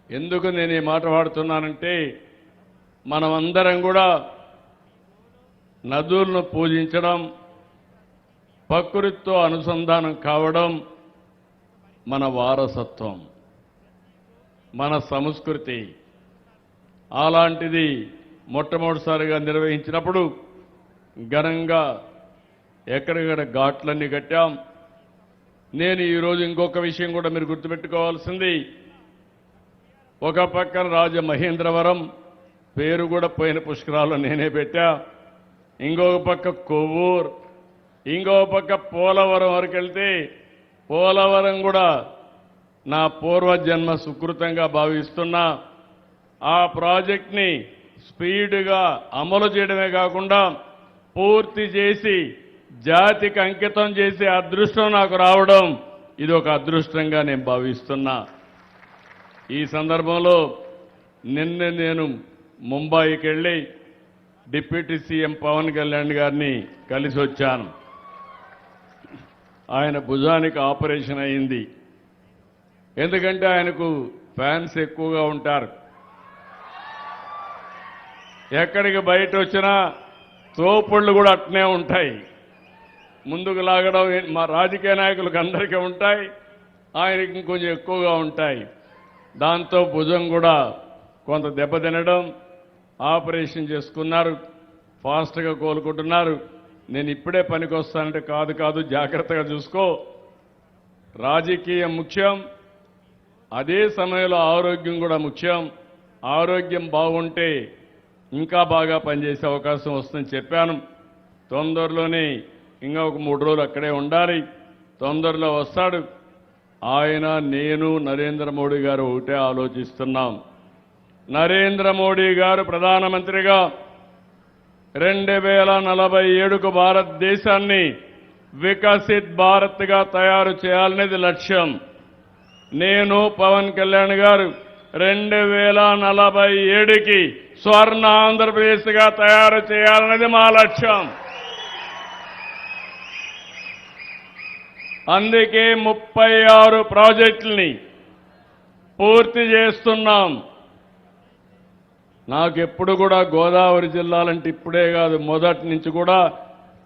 ఎందుకు నేను ఈ మాట వాడుతున్నానంటే మనమందరం కూడా నదులను పూజించడం, ప్రకృతితో అనుసంధానం కావడం మన వారసత్వం, మన సంస్కృతి. అలాంటిది మొట్టమొదటిసారిగా నిర్వహించినప్పుడు ఘనంగా ఎక్కడిక్కడ ఘాట్లన్నీ కట్టాం. నేను ఈరోజు ఇంకొక విషయం కూడా మీరు గుర్తుపెట్టుకోవాల్సింది, ఒక పక్కన రాజమహేంద్రవరం పేరు కూడా పోయిన పుష్కరాల్లో నేనే పెట్టా, ఇంకొక పక్క కొవ్వూరు, ఇంకొక పక్క పోలవరం వరకు వెళ్తే పోలవరం కూడా నా పూర్వజన్మ సుకృతంగా భావిస్తున్నా. ఆ ప్రాజెక్ట్ని స్పీడ్గా అమలు చేయడమే కాకుండా పూర్తి చేసి జాతికి అంకితం చేసే అదృష్టం నాకు రావడం ఇది ఒక అదృష్టంగా నేను భావిస్తున్నా. ఈ సందర్భంలో నిన్న నేను ముంబైకి వెళ్ళి డిప్యూటీ సీఎం పవన్ కళ్యాణ్ గారిని కలిసి వచ్చాను. ఆయన భుజానికి ఆపరేషన్ అయింది. ఎందుకంటే ఆయనకు ఫ్యాన్స్ ఎక్కువగా ఉంటారు. ఎక్కడికి బయట వచ్చినా తోపుళ్ళు కూడా అట్నే ఉంటాయి. ముందుకు లాగడం మా రాజకీయ నాయకులకు అందరికీ ఉంటాయి, ఆయనకి ఇంకొంచెం ఎక్కువగా ఉంటాయి. దాంతో భుజం కూడా కొంత దెబ్బతినడం, ఆపరేషన్ చేసుకున్నారు, ఫాస్ట్గా కోలుకుంటున్నారు. నేను ఇప్పుడే పనికి వస్తానంటే కాదు జాగ్రత్తగా చూసుకో. రాజకీయం ముఖ్యం, అదే సమయంలో ఆరోగ్యం కూడా ముఖ్యం. ఆరోగ్యం బాగుంటే ఇంకా బాగా పనిచేసే అవకాశం వస్తుందని చెప్పాను. తొందరలోనే ఇంకా ఒక 3 రోజులు అక్కడే ఉండాలి. తొందరలో వస్తాడు. ఆయన, నేను, నరేంద్ర మోడీ గారు ఒకటే ఆలోచిస్తున్నాం. నరేంద్ర మోడీ గారు ప్రధానమంత్రిగా 2047కు భారతదేశాన్ని వికసిత్ భారత్గా తయారు చేయాలనేది లక్ష్యం. నేను, పవన్ కళ్యాణ్ గారు 2047కి స్వర్ణ ఆంధ్రప్రదేశ్గా తయారు చేయాలనేది మా లక్ష్యం. అందుకే 36 ప్రాజెక్టుల్ని పూర్తి చేస్తున్నాం. నాకెప్పుడు కూడా గోదావరి జిల్లాలంటే ఇప్పుడే కాదు, మొదటి నుంచి కూడా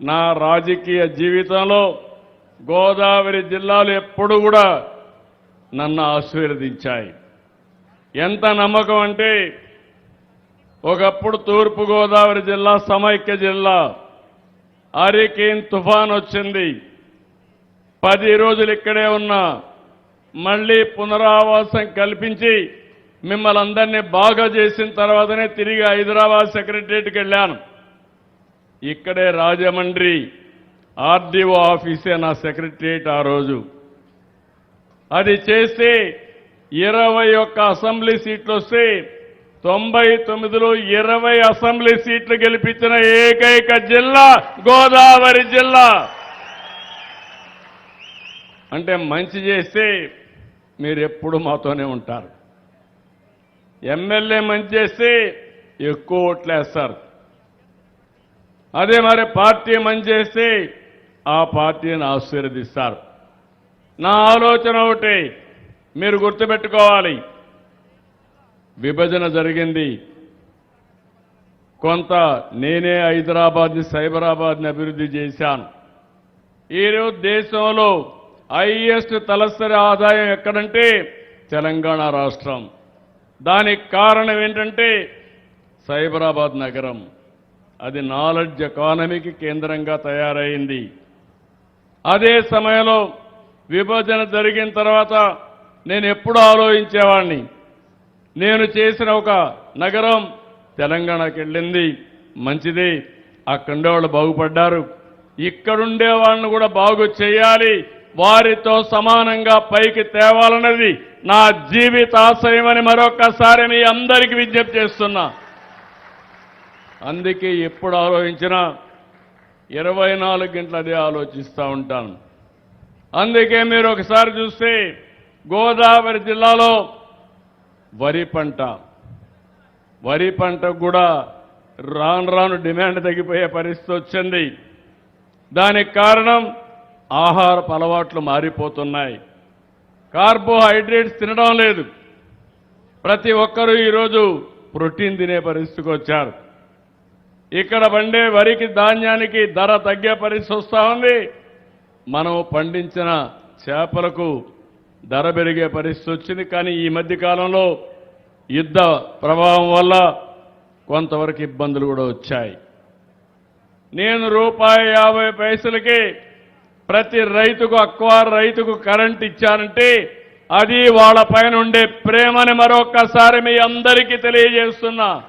నా రాజకీయ జీవితంలో గోదావరి జిల్లాలు ఎప్పుడు కూడా నన్ను ఆశీర్వదించాయి. ఎంత నమ్మకం అంటే ఒకప్పుడు తూర్పు గోదావరి జిల్లా సమైక్య జిల్లా, హరికేన్ తుఫాన్ వచ్చింది, 10 రోజులు ఇక్కడే ఉన్నా, మళ్లీ పునరావాసం కల్పించి మిమ్మల్ని అందరినీ బాగా చేసిన తర్వాతనే తిరిగి హైదరాబాద్ సెక్రటరియట్కి వెళ్ళాను. ఇక్కడే రాజమండ్రి ఆర్డీఓ ఆఫీసే నా సెక్రటరియట్ ఆ రోజు. అది చేస్తే 21 అసెంబ్లీ సీట్లు వస్తే 99లో 20 అసెంబ్లీ సీట్లు గెలిపించిన ఏకైక జిల్లా గోదావరి జిల్లా. అంటే మంచి చేస్తే మీరు ఎప్పుడు మాతోనే ఉంటారు. ఎమ్మెల్యే మంచి చేస్తే ఎక్కువ ఓట్లేస్తారు. అదే మరి పార్టీ మంచి చేస్తే ఆ పార్టీని ఆశీర్వదిస్తారు. నా ఆలోచన ఒకటి మీరు గుర్తుపెట్టుకోవాలి. విభజన జరిగింది, కొంత నేనే హైదరాబాద్ని, సైబరాబాద్ని అభివృద్ధి చేశాను. ఈరోజు దేశంలో హైయెస్ట్ తలసరి ఆదాయం ఎక్కడంటే తెలంగాణ రాష్ట్రం. దానికి కారణం ఏంటంటే సైబరాబాద్ నగరం. అది నాలెడ్జ్ ఎకానమీకి కేంద్రంగా తయారైంది. అదే సమయంలో విభజన జరిగిన తర్వాత నేను ఎప్పుడు ఆలోచించేవాడిని, నేను చేసిన ఒక నగరం తెలంగాణకి వెళ్ళింది, మంచిది, అక్కడుండేవాళ్ళు బాగుపడ్డారు, ఇక్కడుండే వాళ్ళని కూడా బాగు చేయాలి, వారితో సమానంగా పైకి తేవాలన్నది నా జీవిత ఆశయమని మరొకసారి మీ అందరికీ విజ్ఞప్తి చేస్తున్నా. అందుకే ఎప్పుడు ఆలోచించినా 24 గంటలు అదే ఆలోచిస్తూ ఉంటాను. అందుకే మీరు ఒకసారి చూస్తే గోదావరి జిల్లాలో వరి పంటకు కూడా రాను రాను డిమాండ్ తగ్గిపోయే పరిస్థితి వచ్చింది. దానికి కారణం ఆహారపు అలవాట్లు మారిపోతున్నాయి. కార్బోహైడ్రేట్స్ తినడం లేదు. ప్రతి ఒక్కరూ ఈరోజు ప్రోటీన్ తినే పరిస్థితికి వచ్చారు. ఇక్కడ పండే వరికి ధాన్యానికి ధర తగ్గే పరిస్థితి వస్తూ ఉంది. మనం పండించిన చేపలకు ధర పెరిగే పరిస్థితి వచ్చింది. కానీ ఈ మధ్య కాలంలో యుద్ధ ప్రభావం వల్ల కొంతవరకు ఇబ్బందులు కూడా వచ్చాయి. నేను ₹1.50కి ప్రతి రైతుకు రైతుకు కరెంట్ ఇచ్చానంటే అది వాళ్ళ పైన ఉండే ప్రేమని మరొక్కసారి మీ అందరికీ తెలియజేస్తున్నా.